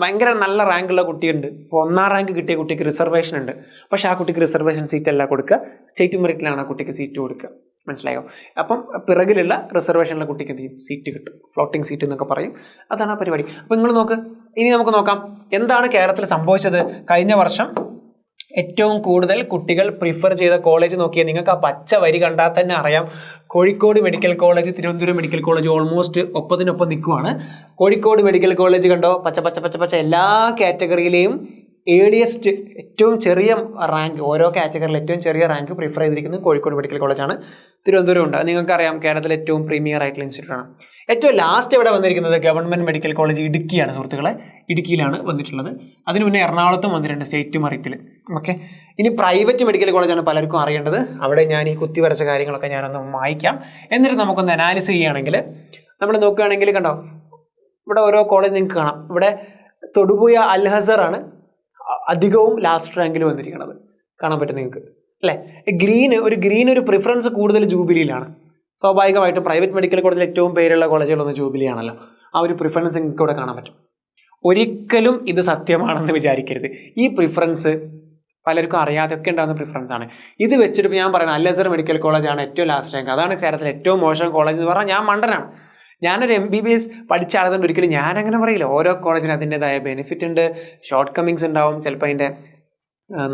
ഭയങ്കര നല്ല റാങ്കുള്ള കുട്ടിയുണ്ട്, ഇപ്പോൾ 1ാം റാങ്ക് കിട്ടിയ കുട്ടിക്ക് റിസർവേഷൻ ഉണ്ട്, പക്ഷെ ആ കുട്ടിക്ക് റിസർവേഷൻ സീറ്റ് അല്ല കൊടുക്കുക, സ്റ്റേറ്റ് മെറിറ്റിലാണ് ആ കുട്ടിക്ക് സീറ്റ് കൊടുക്കുക. മനസ്സിലായോ? അപ്പം പിറകിലുള്ള റിസർവേഷനുള്ള കുട്ടിക്ക് എന്ത് ചെയ്യും? സീറ്റ് കിട്ടും. ഫ്ലോട്ടിംഗ് സീറ്റ് എന്നൊക്കെ പറയും. അതാണ് ആ പരിപാടി. അപ്പോൾ നിങ്ങൾ നോക്ക്, ഇനി നമുക്ക് നോക്കാം എന്താണ് കേരളത്തിൽ സംഭവിച്ചത്. കഴിഞ്ഞ വർഷം ഏറ്റവും കൂടുതൽ കുട്ടികൾ പ്രിഫർ ചെയ്ത കോളേജ് നോക്കിയാൽ നിങ്ങൾക്ക് ആ പച്ച വരി കണ്ടാൽ തന്നെ അറിയാം. Kozhikode medical college, Thiruvananthapuram medical college almost ഒപ്പത്തിനൊപ്പം നിൽക്കുവാണ്. കോഴിക്കോട് മെഡിക്കൽ കോളേജ് കണ്ടോ, പച്ച പച്ച പച്ച പച്ച. എല്ലാ കാറ്റഗറിയിലെയും ഏർലിയസ്റ്റ്, ഏറ്റവും ചെറിയ റാങ്ക്, ഓരോ കാറ്റഗറിയിൽ ഏറ്റവും ചെറിയ റാങ്ക് പ്രിഫർ ചെയ്തിരിക്കുന്നത് കോഴിക്കോട് മെഡിക്കൽ കോളേജാണ്. തിരുവനന്തപുരം ഉണ്ട്, നിങ്ങൾക്കറിയാം കേരളത്തിലെ ഏറ്റവും പ്രീമിയർ ആയിട്ടുള്ള ഇൻസ്റ്റിറ്റ്യൂട്ടാണ്. ഏറ്റവും ലാസ്റ്റ് ഇവിടെ വന്നിരിക്കുന്നത് ഗവൺമെൻറ് മെഡിക്കൽ കോളേജ് ഇടുക്കിയാണ് സുഹൃത്തുക്കളെ. ഇടുക്കിയിലാണ് വന്നിട്ടുള്ളത്. അതിന് മുന്നേ എറണാകുളത്തും വന്നിട്ടുണ്ട് സ്റ്റേറ്റ് മെറിറ്റിൽ. ഓക്കെ, ഇനി പ്രൈവറ്റ് മെഡിക്കൽ കോളേജാണ് പലർക്കും അറിയേണ്ടത്. അവിടെ ഞാൻ ഈ കുത്തി വരച്ച കാര്യങ്ങളൊക്കെ ഞാനൊന്ന് വായിക്കാം, എന്നിട്ട് നമുക്കൊന്ന് അനാലിസ് ചെയ്യുകയാണെങ്കിൽ നമ്മൾ നോക്കുകയാണെങ്കിൽ കണ്ടോ, ഇവിടെ ഓരോ കോളേജ് നിങ്ങൾക്ക് കാണാം. ഇവിടെ തൊടുപുഴ അൽഹസർ ആണ് അധികവും ലാസ്റ്റ് റാങ്കിൽ വന്നിരിക്കുന്നത്, കാണാൻ പറ്റും നിങ്ങൾക്ക് അല്ലേ. ഗ്രീൻ ഒരു പ്രിഫറൻസ് കൂടുതൽ ജൂബിലിയിലാണ്. സ്വാഭാവികമായിട്ടും പ്രൈവറ്റ് മെഡിക്കൽ കോളേജിൽ ഏറ്റവും പേരുള്ള കോളേജുകളൊന്നും ജൂബിലിയാണല്ലോ. ആ ഒരു പ്രിഫറൻസ് നിങ്ങൾക്ക് ഇവിടെ കാണാൻ പറ്റും. ഒരിക്കലും ഇത് സത്യമാണെന്ന് വിചാരിക്കരുത്. ഈ പ്രിഫറൻസ് പലർക്കും അറിയാതെയൊക്കെ ഉണ്ടാകുന്ന പ്രിഫറൻസ് ആണ്. ഇത് വെച്ചിട്ട് ഞാൻ പറയുന്നത് അൽഹസർ മെഡിക്കൽ കോളേജാണ് ഏറ്റവും ലാസ്റ്റ് റാങ്ക്, അതാണ് കേരളത്തിലെ ഏറ്റവും മോശം കോളേജ് എന്ന് പറഞ്ഞാൽ ഞാൻ മണ്ടനാണ്. ഞാനൊരു MBBS പഠിച്ച ആളതുകൊണ്ട് ഒരിക്കലും ഞാനങ്ങനെ പറയില്ല. ഓരോ കോളേജിനും അതിൻ്റെതായ ബെനിഫിറ്റ് ഉണ്ട്, ഷോർട്ട് കമ്മിങ്സ് ഉണ്ടാവും, ചിലപ്പോൾ അതിൻ്റെ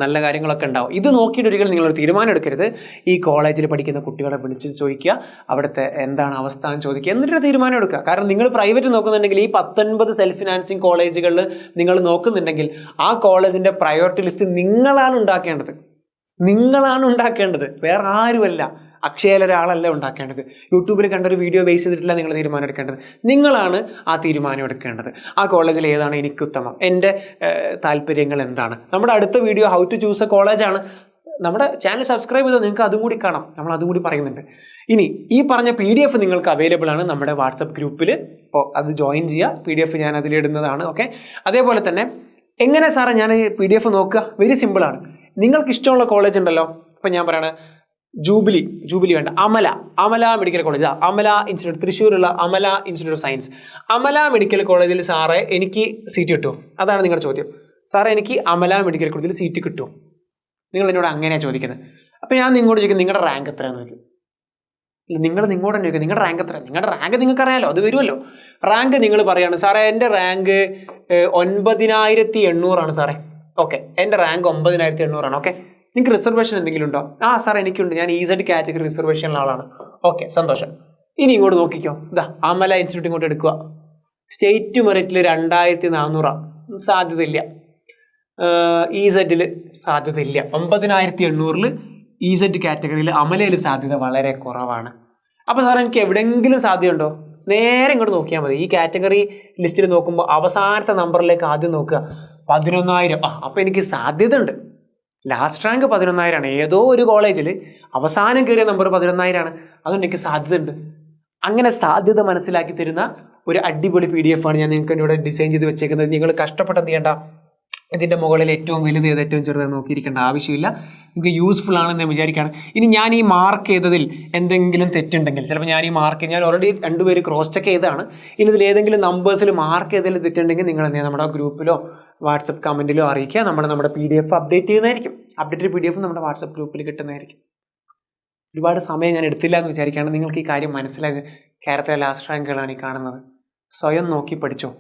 നല്ല കാര്യങ്ങളൊക്കെ ഉണ്ടാവും. ഇത് നോക്കിയിട്ട് ഒരിക്കലും നിങ്ങളൊരു തീരുമാനം എടുക്കരുത്. ഈ കോളേജിൽ പഠിക്കുന്ന കുട്ടികളെ വിളിച്ച് ചോദിക്കുക, അവിടുത്തെ എന്താണ് അവസ്ഥ എന്ന് ചോദിക്കുക, എന്നിട്ട് തീരുമാനം എടുക്കുക. കാരണം നിങ്ങൾ പ്രൈവറ്റ് നോക്കുന്നുണ്ടെങ്കിൽ, ഈ 19 സെൽഫ് ഫിനാൻസിങ് കോളേജുകളിൽ നിങ്ങൾ നോക്കുന്നുണ്ടെങ്കിൽ ആ കോളേജിൻ്റെ പ്രയോറിറ്റി ലിസ്റ്റ് നിങ്ങളാണ് ഉണ്ടാക്കേണ്ടത്, വേറെ ആരുമല്ല. അക്ഷയയിലെ ഒരാളല്ല ഉണ്ടാക്കേണ്ടത്. യൂട്യൂബിൽ കണ്ടൊരു വീഡിയോ ബേസ് ചെയ്തിട്ടില്ല നിങ്ങൾ തീരുമാനം എടുക്കേണ്ടത്. നിങ്ങളാണ് ആ തീരുമാനം എടുക്കേണ്ടത്. ആ കോളേജിൽ ഏതാണ് എനിക്ക് ഉത്തമം, എൻ്റെ താല്പര്യങ്ങൾ എന്താണ്. നമ്മുടെ അടുത്ത video how to choose a കോളേജാണ്. നമ്മുടെ ചാനൽ സബ്സ്ക്രൈബ് ചെയ്താൽ നിങ്ങൾക്ക് അതും കൂടി കാണാം. നമ്മൾ അതും കൂടി പറയുന്നുണ്ട്. ഇനി ഈ പറഞ്ഞ PDF നിങ്ങൾക്ക് അവൈലബിൾ ആണ് നമ്മുടെ വാട്സപ്പ് ഗ്രൂപ്പിൽ. അപ്പോൾ അത് ജോയിൻ ചെയ്യുക. PDF ഞാൻ അതിലിടുന്നതാണ്. ഓക്കെ. അതേപോലെ തന്നെ എങ്ങനെ സാറേ ഞാൻ PDF നോക്കുക? വെരി സിമ്പിളാണ്. നിങ്ങൾക്ക് ഇഷ്ടമുള്ള കോളേജ് ഉണ്ടല്ലോ. ഇപ്പം ഞാൻ പറയണ ജൂബിലി വേണ്ട, Amala medical college, Amala institute, തൃശ്ശൂരുള്ള Amala institute of science. Amala medical കോളേജിൽ സാറേ എനിക്ക് സീറ്റ് കിട്ടുമോ? അതാണ് നിങ്ങളുടെ ചോദ്യം. സാറേ എനിക്ക് അമല മെഡിക്കൽ കോളേജിൽ സീറ്റ് കിട്ടുമോ? നിങ്ങൾ എന്നോട് അങ്ങനെയാണ് ചോദിക്കുന്നത്. അപ്പോൾ ഞാൻ നിങ്ങളോട് ചോദിക്കും നിങ്ങളുടെ റാങ്ക് എത്രയാണെന്ന് ചോദിക്കും. ഇല്ല, നിങ്ങൾ നിങ്ങളോട് തന്നെ ചോദിക്കും നിങ്ങളുടെ റാങ്ക് എത്ര? നിങ്ങളുടെ റാങ്ക് നിങ്ങൾക്ക് അറിയാലോ, അത് വരുമല്ലോ. റാങ്ക് നിങ്ങൾ പറയാണ് സാറേ എൻ്റെ റാങ്ക് 9800 സാറേ. ഓക്കെ, എൻ്റെ റാങ്ക് 9800. ഓക്കെ, നിങ്ങൾക്ക് റിസർവേഷൻ എന്തെങ്കിലും ഉണ്ടോ? ആ സാറേ എനിക്കുണ്ട്, ഞാൻ EZ കാറ്റഗറി റിസർവേഷനുള്ള ആളാണ്. ഓക്കെ, സന്തോഷം. ഇനി ഇങ്ങോട്ട് നോക്കിക്കോ, ഇതാ അമല ഇൻസ്റ്റിറ്റ്യൂട്ട് ഇങ്ങോട്ട് എടുക്കുക. സ്റ്റേറ്റ് മെറിറ്റിൽ 2400 സാധ്യതയില്ല. EZ സാധ്യതയില്ല. 9800 EZ കാറ്റഗറിയിൽ അമലയിൽ സാധ്യത വളരെ കുറവാണ്. അപ്പോൾ സാർ എനിക്ക് എവിടെയെങ്കിലും സാധ്യതയുണ്ടോ? നേരെ ഇങ്ങോട്ട് നോക്കിയാൽ മതി. ഈ കാറ്റഗറി ലിസ്റ്റിൽ നോക്കുമ്പോൾ അവസാനത്തെ നമ്പറിലേക്ക് ആദ്യം നോക്കുക, 11000. അപ്പോൾ എനിക്ക് സാധ്യത ഉണ്ട്. ലാസ്റ്റ് റാങ്ക് 11000 ഏതോ ഒരു കോളേജിൽ അവസാനം കയറിയ നമ്പർ 11000 അതുകൊണ്ട് എനിക്ക് സാധ്യത ഉണ്ട്. അങ്ങനെ സാധ്യത മനസ്സിലാക്കി തരുന്ന ഒരു അടിപൊളി PDF ആണ് ഞാൻ നിങ്ങൾക്ക് ഇവിടെ ഡിസൈൻ ചെയ്ത് വെച്ചേക്കുന്നത്. നിങ്ങൾ കഷ്ടപ്പെട്ട് എന്ത് ചെയ്യേണ്ട, ഇതിൻ്റെ മുകളിൽ ഏറ്റവും വലുത് ഏത് ഏറ്റവും ചെറുത് നോക്കിയിരിക്കേണ്ട ആവശ്യമില്ല. നിങ്ങൾക്ക് യൂസ്ഫുൾ ആണെന്ന് ഞാൻ വിചാരിക്കുകയാണ്. ഇനി ഞാൻ ഈ മാർക്ക് ചെയ്തതിൽ എന്തെങ്കിലും തെറ്റുണ്ടെങ്കിൽ, ചിലപ്പോൾ ഞാൻ ഓൾറെഡി 2 പേര് ക്രോസ് ചെക്ക് ചെയ്തതാണ്. ഇനി ഇതിൽ ഏതെങ്കിലും നമ്പേഴ്സിൽ മാർക്ക് ചെയ്തതിൽ തെറ്റുണ്ടെങ്കിൽ നിങ്ങൾ എന്ത് ചെയ്യുക, നമ്മുടെ ഗ്രൂപ്പിലോ വാട്സപ്പ് കമൻറ്റിലോ അറിയിക്കുക. നമ്മുടെ PDF അപ്ഡേറ്റ് ചെയ്യുന്നതായിരിക്കും. അപ്ഡേറ്റഡ് PDF നമ്മുടെ വാട്സപ്പ് ഗ്രൂപ്പിൽ കിട്ടുന്നതായിരിക്കും. ഒരുപാട് സമയം ഞാൻ എടുത്തില്ല എന്ന് വിചാരിക്കുകയാണ്. നിങ്ങൾക്ക് ഈ കാര്യം മനസ്സിലാക്കി. കേരളത്തിലെ ലാസ്റ്റ് റാങ്കുകളാണ് ഈ കാണുന്നത്. സ്വയം നോക്കി പഠിച്ചോ.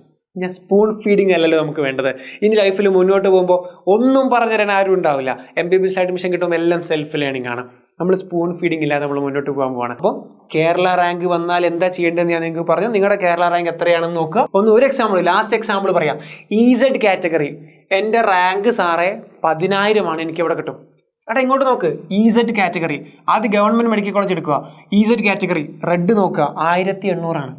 ഞാൻ സ്പൂൺ ഫീഡിങ് അല്ലല്ലോ നമുക്ക് വേണ്ടത്. ഇനി ലൈഫിൽ മുന്നോട്ട് പോകുമ്പോൾ ഒന്നും പറഞ്ഞു തരാൻ ആരും ഉണ്ടാവില്ല. MBBS അഡ്മിഷൻ കിട്ടുമ്പോൾ എല്ലാം സെൽഫ് ലേണിംഗ് ആണ്. നമ്മൾ സ്പൂൺ ഫീഡിങ് ഇല്ലാതെ നമ്മൾ മുന്നോട്ട് പോകാൻ പോവാണ്. അപ്പോൾ കേരള റാങ്ക് വന്നാൽ എന്താ ചെയ്യേണ്ടതെന്ന് ഞാൻ നിങ്ങൾക്ക് പറഞ്ഞു. നിങ്ങളുടെ കേരള റാങ്ക് എത്രയാണെന്ന് നോക്കുക. ഒരു എക്സാമ്പിൾ, ലാസ്റ്റ് എക്സാമ്പിൾ പറയാം. EZ കാറ്റഗറി എൻ്റെ റാങ്ക് സാറേ 10000 എനിക്ക് എവിടെ കിട്ടും? എടാ ഇങ്ങോട്ട് നോക്ക്, EZ കാറ്റഗറി. ആദ്യം ഗവൺമെൻറ് മെഡിക്കൽ കോളേജ് എടുക്കുക. EZ കാറ്റഗറി റെഡ് നോക്കുക, 1800.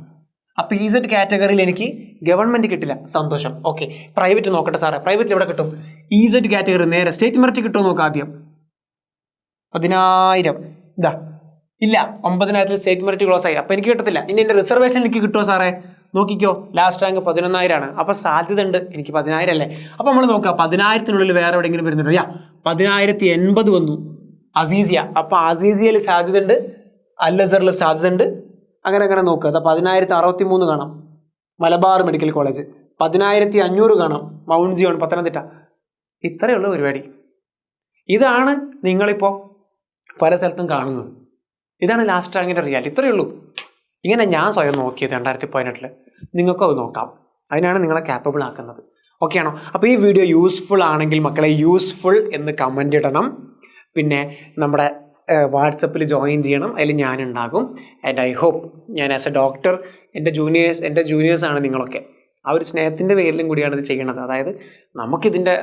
അപ്പോൾ EZ കാറ്റഗറിയിൽ എനിക്ക് ഗവൺമെൻറ് കിട്ടില്ല. സന്തോഷം. ഓക്കെ, പ്രൈവറ്റ് നോക്കട്ടെ സാറേ. പ്രൈവറ്റിൽ എവിടെ കിട്ടും? EZ കാറ്റഗറി നേരെ സ്റ്റേറ്റ് മെറിറ്റ് കിട്ടുമോ നോക്കാം. ആദ്യം 10000 ഇതാ ഇല്ല, 9000 സ്റ്റേറ്റ് മെറിറ്റ് ക്ലോസ് ആയി. അപ്പോൾ എനിക്ക് കിട്ടത്തില്ല. ഇനി എൻ്റെ റിസർവേഷൻ എനിക്ക് കിട്ടുമോ സാറേ? നോക്കിക്കോ, ലാസ്റ്റ് റാങ്ക് 11000. അപ്പോൾ സാധ്യത ഉണ്ട്, എനിക്ക് 10000 അല്ലേ. അപ്പോൾ നമ്മൾ നോക്കുക 10000-നുള്ളിൽ വേറെ എവിടെയെങ്കിലും വരുന്നുണ്ടോ? 10080 വന്നു അസീസിയ. അപ്പോൾ അസീസിയയിൽ സാധ്യത ഉണ്ട്, അൽ-അസറിൽ സാധ്യത ഉണ്ട്. അങ്ങനെ നോക്കുക. അത് 10063 കാണാം മലബാർ മെഡിക്കൽ കോളേജ്, 10500 കാണാം മൗണ്ട് സിയോൺ പത്തനംതിട്ട. ഇത്രയേ ഉള്ളൂ പരിപാടി. ഇതാണ് നിങ്ങളിപ്പോൾ പല സ്ഥലത്തും കാണുന്നത്. ഇതാണ് ലാസ്റ്റ് റാങ്കിൻ്റെ റിയാലിറ്റി. ഇത്രയേ ഉള്ളൂ. ഇങ്ങനെ ഞാൻ സ്വയം നോക്കിയത് 2018. നിങ്ങൾക്കും അത് നോക്കാം. അതിനാണ് നിങ്ങളെ ക്യാപ്പബിൾ ആക്കുന്നത്. ഓക്കെ ആണോ? അപ്പോൾ ഈ വീഡിയോ യൂസ്ഫുൾ ആണെങ്കിൽ മക്കളെ യൂസ്ഫുൾ എന്ന് കമൻ്റ് ഇടണം. പിന്നെ നമ്മുടെ വാട്സപ്പിൽ ജോയിൻ ചെയ്യണം. അതിൽ ഞാനുണ്ടാകും. ആൻഡ് ഐ ഹോപ്പ് ഞാൻ ആസ് എ ഡോക്ടർ എൻ്റെ ജൂനിയേഴ്സാണ് നിങ്ങളൊക്കെ. ആ ഒരു സ്നേഹത്തിൻ്റെ പേരിലും കൂടിയാണ് ഇത് ചെയ്യണത്. അതായത്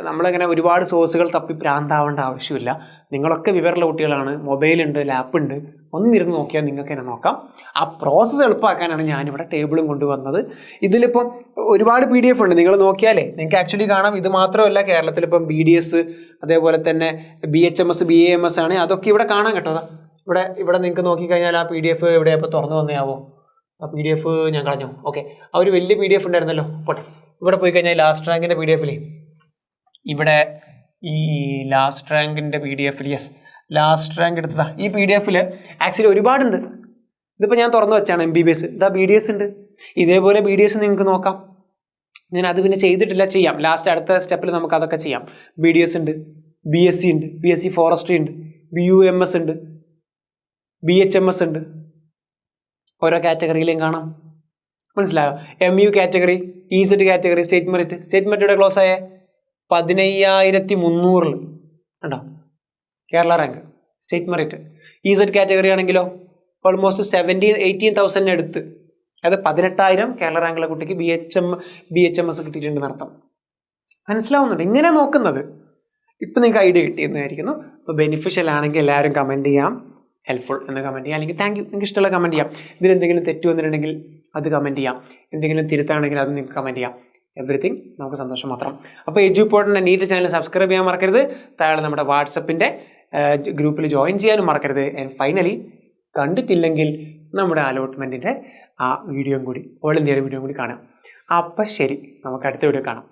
നമ്മളങ്ങനെ ഒരുപാട് സോഴ്സുകൾ തപ്പി പ്രാന്താവേണ്ട ആവശ്യമില്ല. നിങ്ങളൊക്കെ വിവരമുള്ള കുട്ടികളാണ്. മൊബൈലുണ്ട്, ലാപ്പുണ്ട്. ഒന്നിരുന്ന് നോക്കിയാൽ നിങ്ങൾക്ക് തന്നെ നോക്കാം. ആ പ്രോസസ്സ് എളുപ്പമാക്കാനാണ് ഞാനിവിടെ ടേബിളും കൊണ്ടുവന്നത്. ഇതിലിപ്പം ഒരുപാട് PDF ഉണ്ട്. നിങ്ങൾ നോക്കിയാലേ നിങ്ങൾക്ക് ആക്ച്വലി കാണാം. ഇത് മാത്രമല്ല, കേരളത്തിലിപ്പം BDS, അതേപോലെ തന്നെ BHMS, BAMS ആണ്. അതൊക്കെ ഇവിടെ കാണാൻ കേട്ടോ. ഇവിടെ നിങ്ങൾക്ക് നോക്കിക്കഴിഞ്ഞാൽ ആ PDF ഇവിടെ ഇപ്പോൾ തുറന്നു വന്നേയാവോ? ആ PDF ഞാൻ കളഞ്ഞു. ഓക്കെ, ആ ഒരു വലിയ PDF ഉണ്ടായിരുന്നല്ലോ. പോട്ടെ, ഇവിടെ പോയി കഴിഞ്ഞാൽ ലാസ്റ്റ് റാങ്കിൻ്റെ PDF ഇവിടെ ഈ ലാസ്റ്റ് റാങ്കിൻ്റെ PDF ലാസ്റ്റ് റാങ്ക് എടുത്തതാ. ഈ PDF ആക്ച്വലി ഒരുപാടുണ്ട്. ഇതിപ്പോൾ ഞാൻ തുറന്നു വെച്ചാണ് MBBS. ഇതാ BDS ഉണ്ട്. ഇതേപോലെ BDS നിങ്ങൾക്ക് നോക്കാം. ഞാൻ അത് പിന്നെ ചെയ്തിട്ടില്ല, ചെയ്യാം. അടുത്ത സ്റ്റെപ്പിൽ നമുക്ക് അതൊക്കെ ചെയ്യാം. BDS ഉണ്ട്, BSc ഉണ്ട്, BSc ഫോറസ്ട്രി ഉണ്ട്, BUMS ഉണ്ട്, BHMS ഉണ്ട്. ഓരോ കാറ്റഗറിയിലും കാണാം. മനസ്സിലായോ? MU category, EZ category, state merit ഇവിടെ ക്ലോസ് ആയേ 15300 കണ്ടോ Kerala rank. State merit EZ category ആണെങ്കിലോ ഓൾമോസ്റ്റ് 18,000 അടുത്ത്. അതായത് 18000 കേരള റാങ്കുള്ള കുട്ടിക്ക് BHMS കിട്ടിയിട്ടുണ്ടെന്ന് അർത്ഥം. മനസ്സിലാവുന്നുണ്ട്? ഇങ്ങനെ നോക്കുന്നത്. ഇപ്പം നിങ്ങൾക്ക് ഐഡിയ കിട്ടിയെന്നായിരിക്കുന്നു. അപ്പോൾ ബെനിഫിഷ്യൽ ആണെങ്കിൽ എല്ലാവരും കമൻറ്റ് ചെയ്യാം. ഹെൽപ്ഫുൾ എന്ന് കമൻറ്റ് ചെയ്യാം, അല്ലെങ്കിൽ താങ്ക് യു നിങ്ങൾക്ക് ഇഷ്ടമുള്ള കമൻറ്റ് ചെയ്യാം. ഇതിലെന്തെങ്കിലും തെറ്റ് വന്നിട്ടുണ്ടെങ്കിൽ അത് കമൻറ്റ് ചെയ്യാം, എന്തെങ്കിലും തിരുത്താണെങ്കിൽ അത് നിങ്ങൾക്ക് കമൻറ്റ് ചെയ്യാം. എവറിത്തിങ് നമുക്ക് സന്തോഷം മാത്രം. അപ്പോൾ എഡ്യൂപോർട്ടിൻ്റെ നീറ്റ് ചാനൽ സബ്സ്ക്രൈബ് ചെയ്യാൻ മറക്കരുത്. താഴെ നമ്മുടെ വാട്സപ്പിൻ്റെ ഗ്രൂപ്പിൽ ജോയിൻ ചെയ്യാനും മറക്കരുത്. ആൻഡ് ഫൈനലി കണ്ടിട്ടില്ലെങ്കിൽ നമ്മുടെ അലോട്ട്മെൻറ്റിൻ്റെ ആ വീഡിയോയും കൂടി, ഓൾ ഇന്ത്യയുടെ വീഡിയോ കൂടി കാണാം. അപ്പം ശരി, നമുക്ക് അടുത്ത വീഡിയോ കാണാം.